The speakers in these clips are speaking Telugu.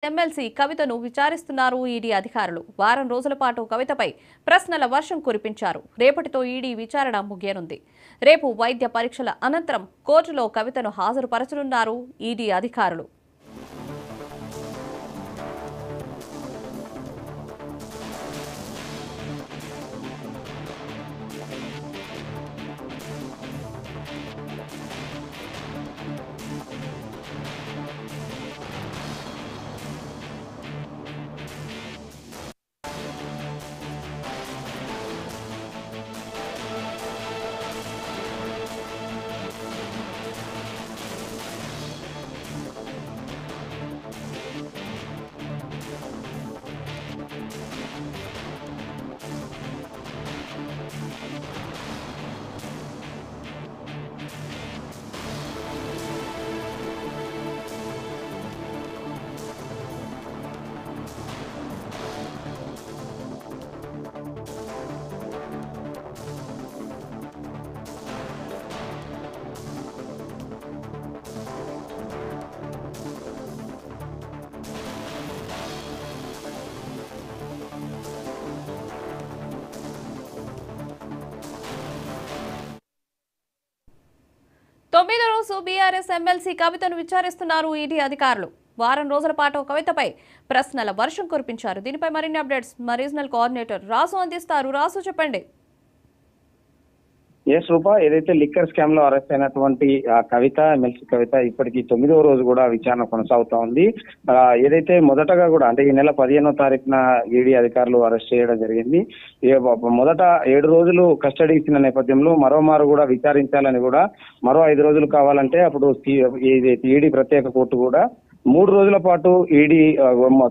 ఎమ్మెల్సీ కవితను విచారిస్తున్నారు ఈడీ అధికారులు. వారం రోజుల పాటు కవితపై ప్రశ్నల వర్షం కురిపించారు. రేపటితో ఈడీ విచారణ ముగియనుంది. రేపు వైద్య పరీక్షల అనంతరం కోర్టులో కవితను హాజరుపరచనున్నారు ఈడీ అధికారులు. తొమ్మిదో రోజు బీఆర్ఎస్ ఎమ్మెల్సీ కవితను విచారిస్తున్నారు ఈడీ అధికారులు. వారం రోజుల పాటు కవితపై ప్రశ్నల వర్షం కురిపించారు. దీనిపై మరిన్ని అప్డేట్స్ మా రీజనల్ కోఆర్డినేటర్ రాసు అందిస్తారు. రాసు, చెప్పండి. రూపా, ఏదైతే లిక్కర్ స్కామ్ లో అరెస్ట్ అయినటువంటి కవిత, ఎమ్మెల్సీ కవిత ఇప్పటికి 9వ రోజు కూడా విచారణ కొనసాగుతా ఉంది. ఏదైతే మొదటగా కూడా అంటే ఈ నెల 15వ తారీఖున ఈడీ అధికారులు అరెస్ట్ చేయడం జరిగింది. మొదట 7 రోజులు కస్టడీ ఇచ్చిన నేపథ్యంలో మరోమారు కూడా విచారించాలని కూడా మరో 5 రోజులు కావాలంటే అప్పుడు ఈడీ ప్రత్యేక కోర్టు కూడా 3 రోజుల పాటు ఈడీ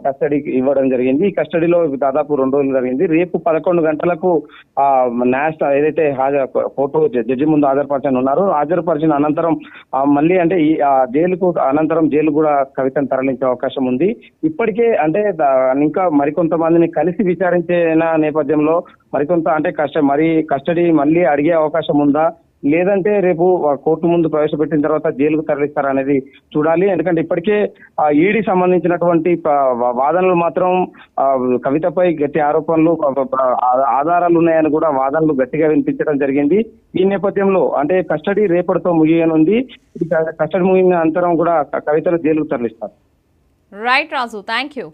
కస్టడీకి ఇవ్వడం జరిగింది. ఈ కస్టడీలో దాదాపు 2 రోజులు జరిగింది. రేపు 11 గంటలకు ఏదైతే కోర్టు జడ్జి ముందు హాజరుపరచనున్నారు. హాజరుపరిచిన అనంతరం మళ్ళీ అంటే ఈ జైలుకు అనంతరం జైలు కూడా కవితను తరలించే అవకాశం ఉంది. ఇప్పటికే అంటే ఇంకా మరికొంతమందిని కలిసి విచారించిన నేపథ్యంలో మరికొంత అంటే కస్టడీ మళ్ళీ అడిగే అవకాశం ఉందా, లేదంటే రేపు కోర్టు ముందు ప్రవేశపెట్టిన తర్వాత జైలుకు తరలిస్తారా అనేది చూడాలి. ఎందుకంటే ఇప్పటికే ఈడీ సంబంధించినటువంటి వాదనలు మాత్రం కవితపై గట్టి ఆరోపణలు, ఆధారాలు ఉన్నాయని కూడా వాదనలు గట్టిగా వినిపించడం జరిగింది. ఈ నేపథ్యంలో అంటే కస్టడీ రేపటితో ముగియనుంది. కస్టడీ ముగిన అనంతరం కూడా కవితను జైలుకు తరలిస్తారు. Right Raju, thank you.